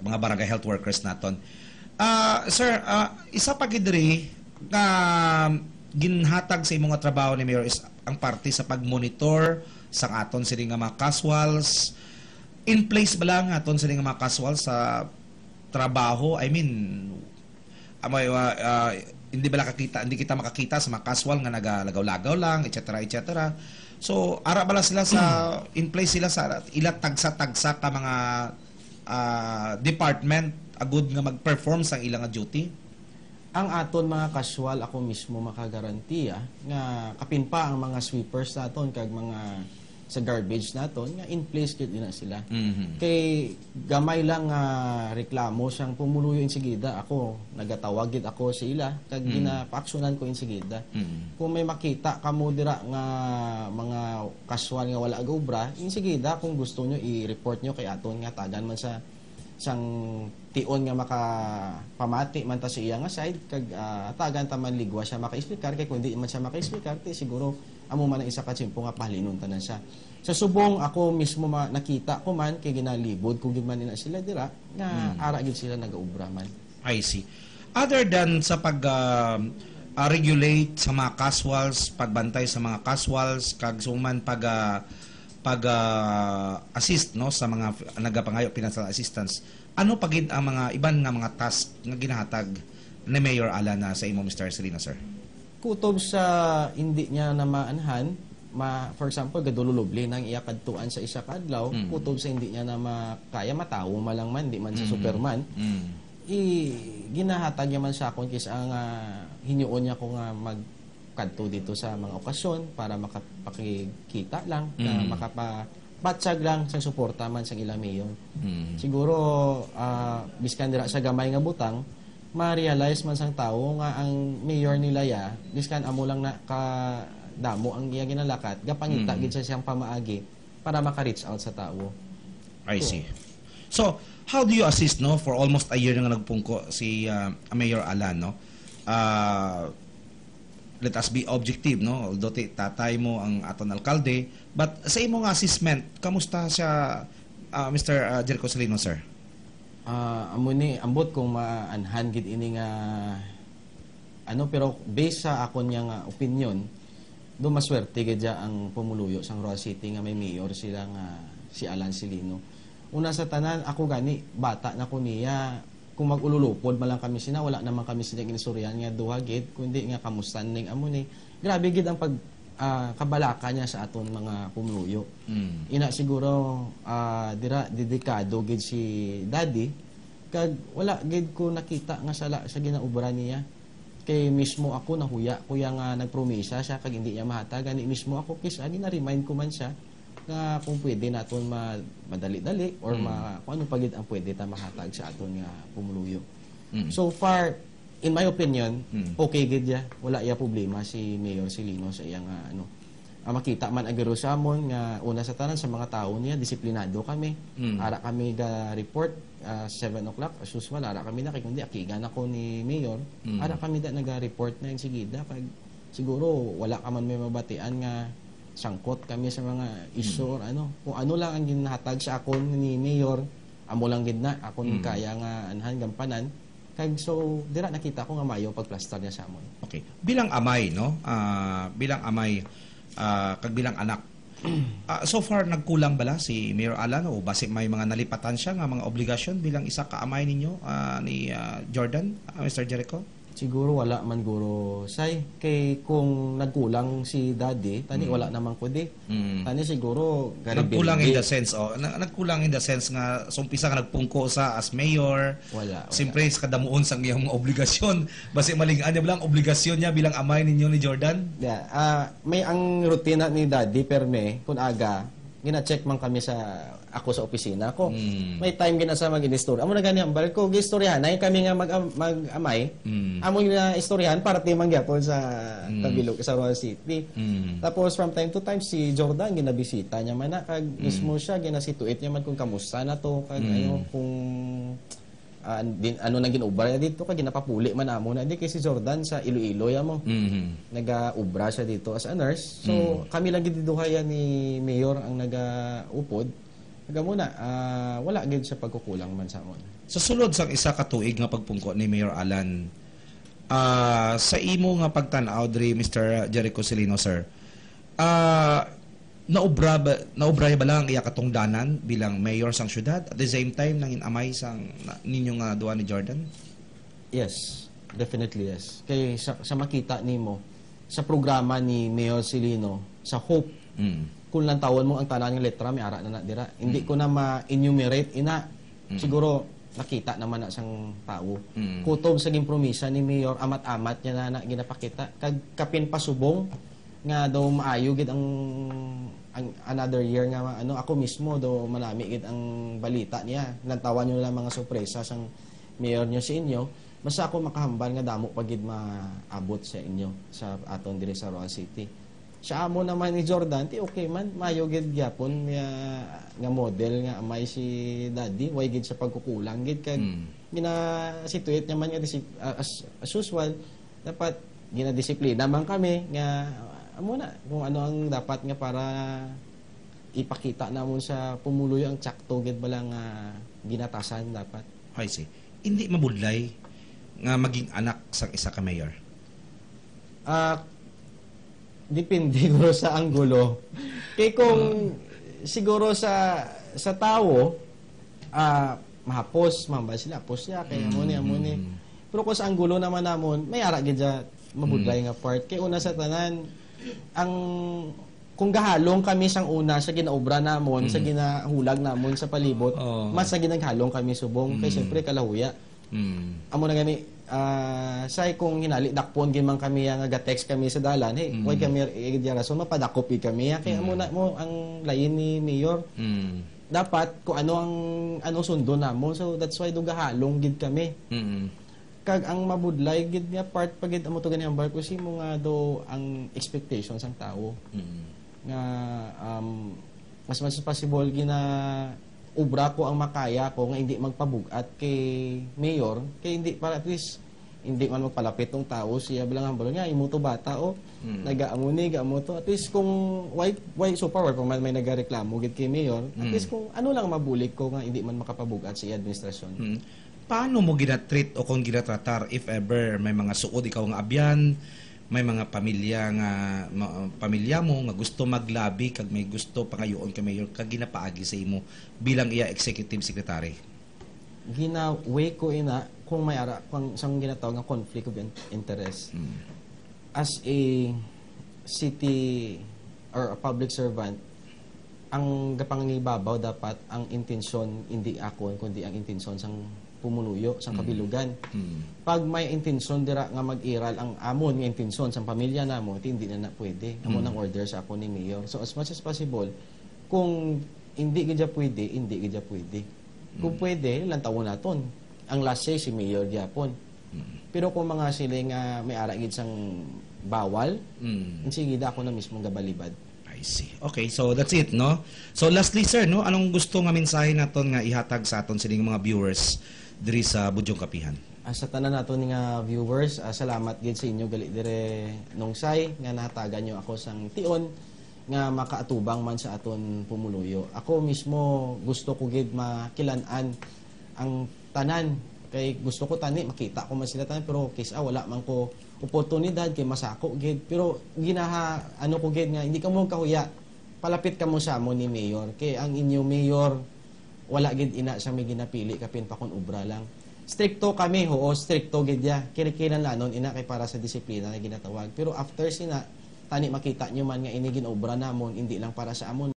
mga barangay health workers naton. Sir, isa pa gidri nga ginhatag sa imong nga trabaho ni Mayor is ang parte sa pagmonitor sa aton sini nga mga casuals. In place ba lang aton sini nga mga casuals sa trabaho? I mean, hindi ba kakita, hindi kita makakita sa mga casual nga nagalagaw-lagaw lang, etc. etc. So, ara bala sila sa in place sila sa ila tagsa-tagsa ka mga department agud nga mag-perform sa ilang duty? Ang aton mga casual, ako mismo makagarantiya nga kapin pa ang mga sweepers naton kag mga sa garbage naton nga in place gid na sila. Kay gamay lang nga reklamo siyang pumuluyo insigida, ako nagatawag gid ako sa ila kag ginapaaksyonan ko insigida. Kung may makita kamo dira nga mga casual nga wala gobra, insigida kung gusto nyo i-report nyo kay aton nga tagan man sa sang tion nga makapamati man ta sa iya nga side kag tagan ta man ligwa siya maka-explicar kay kun di man siya maka-explicar ti siguro amo man ang isa ka tiyempo nga pahalinon tanan siya. Sa subong ako mismo nakita ko man kay ginalibod ko gid man ina sila dira nga ara gid sila nagaubra man. I see. Other than sa pag regulate sa mga casuals, pagbantay sa mga casuals kag suman pag-assist no sa mga nagapangayo financial assistance, ano pagid ang mga iban nga mga task nga ginahatag ni Mayor Alana sa imo Mr. Serino, sir? Kutob sa hindi niya na maanhan, for example gadululubli nang iya kadtuan sa isa ka adlaw, kutob sa hindi niya na makaya matawo malang man di man sa Superman. Ginahatag niya man sa akon kisa nga hinuon niya ko nga kadto dito sa mga okasyon para makapakikita lang, na makapabatsag lang sa suporta man sa ila mayor. Siguro, biskan dira sa gamay nga butang, ma-realize man sang tao nga ang mayor nila biskan amo lang na kadamo ang iya ginalakat, gapangita gid sa siyang pamaagi para maka-reach out sa tao. I see. So, how do you assist no for almost a year nga nagpungko si Mayor Alan, no? Let us be objective, no? Although tatay mo ang aton alkalde, but sa imong assessment, kamusta siya, Mr. Jericho Serino, sir? Amo ni ambot kung maanhan gid ini nga pero based sa akon nga opinion, do maswerte gid ang pumuluyo sang Roa City nga may mayor sila nga si Alan Silino. Una sa tanan, ako gani bata na ko niya. Kung mag-ululupod man lang kami sina, wala naman kami sina ginistoryan nga duha gid, kundi nga kamusta ning amo ni. Grabe gid ang kabalaka niya sa aton mga pumuluyo. Ina siguro dira dedikado gid si Daddy kag wala gid ko nakita nga sala sa ginaubra niya. Kay mismo ako nahuya kuya nga nagpromisa siya kag hindi niya mahatag, ani mismo ako kis gina-remind ko man siya nga kung pwede naton madali-dali or kung ano pagid ang pwede ta mahatag sa aton nga pumuluyo. So far, in my opinion, okay gid ya. Wala iya problema si Mayor Silino sa iyang makita man agero sa amon nga una sa tanan sa mga tao niya disiplinado kami. Ara kami ga report 7 o'clock as usual, ara kami na kay kundi akigan ako ni Mayor. Ara kami da naga-report na sigida pag siguro wala ka man may mabatian nga sangkot kami sa mga issue or kung ano lang ang ginahatag sa akon ni Mayor, amo lang gid na akon kaya nga anhan gampanan kag so dira nakita ko nga mayo pagplaster niya sa amon. Okay, bilang amay no, bilang amay kag bilang anak, so far nagkulang bala si Mayor Alan o base may mga nalipatan siya nga mga obligasyon bilang isa ka amay ninyo ni Jordan, Mr. Jericho? Siguro wala man guro say kay kung nagkulang si Daddy tani wala naman ko di. Tani siguro nagkulang in the sense nagkulang in the sense nga umpisa nga nagpungko sa as mayor. Wala. Siyempre sa kadamuon sang iyang obligasyon basi malingaan niya bilang obligasyon niya bilang amay ninyo ni Jordan. Yeah, may ang rutina ni Daddy perme kun aga gina-check man kami sa ako sa opisina ko. May time ginasa mag-istorya. Amo na gani ang balik ko gistoryahan nay kami nga mag-amay. Amo na istoryahan para ti mangyapon sa Tabilog sa Roa City. Tapos from time to time si Jordan ginabisita niya man na kag mismo siya ginasituate niya man kung kamusta na to kag kung ano nang ginubra niya dito kag ginapapuli man amo na di kay si Jordan sa Iloilo ya mo. Naga-ubra siya dito as a nurse. So kami lang gid duhayan ni Mayor ang naga-upod. Muna, wala gid sa pagkukulang man sa amon. Sa sulod sang isa ka tuig nga pagpungko ni Mayor Alan, sa imo nga pagtan-aw diri Mr. Jericho Silino sir, naubra ba lang iya katong danan bilang mayor sang syudad at the same time nangin amay sang ninyo nga duwa ni Jordan? Yes, definitely yes. Kay sa makita nimo sa programa ni Mayor Silino sa Hope, kung lang tawon mo ang tanan ng letra may ara na dira. Hindi ko na ma-enumerate ina. Siguro nakita naman na sang tao. Kutob sa gimpromisa ni Mayor amat-amat niya na ginapakita kag kapin pasubong nga daw maayo gid ang another year nga ako mismo daw manami gid ang balita niya. Lantawan niyo lang mga sorpresa sang mayor niyo sa inyo. Basta ako makahambal nga damo pagid maabot sa inyo sa aton diri sa Roa City. Sa amo naman ni Jordan, okay man, mayo gid gyapon nga model nga amay si Daddy, way gid sa pagkukulang gid kag gina-situate naman nga as usual, dapat ginadisiplina man kami nga amo na kung ano ang dapat nga para ipakita namon sa pumuluyo ang tsakto gid bala nga ginatasan dapat. I see. Hindi mabudlay nga maging anak sa isa ka mayor. Depende siguro sa anggulo. Kay kung siguro sa tao, mahapos, mamba sila, hapos niya, kaya amuni. Pero kung sa anggulo naman namon, may ara gid mabudlay nga part. Kay una sa tanan, kung gahalong kami sang una sa ginaobra namon, sa ginahulag namon sa palibot, mas sa ginaghalong kami subong, kay siyempre kalahuya. Amo na gani, say kung hinali dakpon gimang kami nga ga-text kami sa dalan, hey, why kami rason mapadakop kami kaya muna mo ang lain ni Mayor. Dapat kung ano sundo namon, so that's why dugahalong gid kami. Kag ang mabudlay gid nga part pagid amo to gani ang barko si mo nga do ang expectations ang tao. Nga mas possible gina ubra ko ang makaya ko nga hindi magpabugat kay Mayor, kay hindi para at least hindi man magpalapit ng tao siya bilang hambalo niya imuto bata nagaamuni gaamo to at least kung why so far kung may nagareklamo gid kay Mayor at least kung ano lang mabulig ko nga hindi man makapabugat sa administrasyon. Paano mo ginatreat o kung ginatratar if ever may mga suod ikaw nga abyan, may mga pamilya mo nga gusto maglabi kag may gusto pangayoon ka mayor kag ginapaagi sa imo bilang iya executive secretary? Ginaway ko ina kung may ara kung sang ginatawag nga conflict of interest. As a city or a public servant, ang gapangibabaw dapat ang intensyon hindi ako kundi ang intensyon sang pumuluyo sang kabilugan. Pag may intensyon dira nga mag-iral ang amon nga intensyon sang pamilya namo, hindi na pwede. Amon ang order sa ako ni Mayor. So as much as possible, kung hindi gid pwede, hindi gid pwede. Kung pwede, lang tawon naton. Ang last say si Mayor gyapon. Pero kung mga sila nga may ara gid sang bawal, sige ako na mismo gabalibad. I see. Okay, so that's it, no? So lastly, sir, no, anong gusto nga mensahe naton nga ihatag sa aton sining mga viewers diri sa Budyong Kapihan? Sa tanan nato nga viewers, salamat gid sa inyo gali dire nungsay nga nahatagan nyo ako sang tion nga makaatubang man sa aton pumuluyo. Ako mismo gusto ko gid makilan-an ang tanan kay gusto ko tani makita ko man sila tanan pero kisa wala man ko oportunidad kay masako gid pero ko gid nga hindi ka mo kahuya palapit ka mo sa amo ni Mayor kay ang inyo Mayor wala gid ina sa may ginapili kapin pa kon ubra lang. Stricto kami, stricto gid ya. Kinikilan lanon ina kay para sa disiplina nga ginatawag. Pero after sina tani makita nyo man nga ini ginobra namon hindi lang para sa amon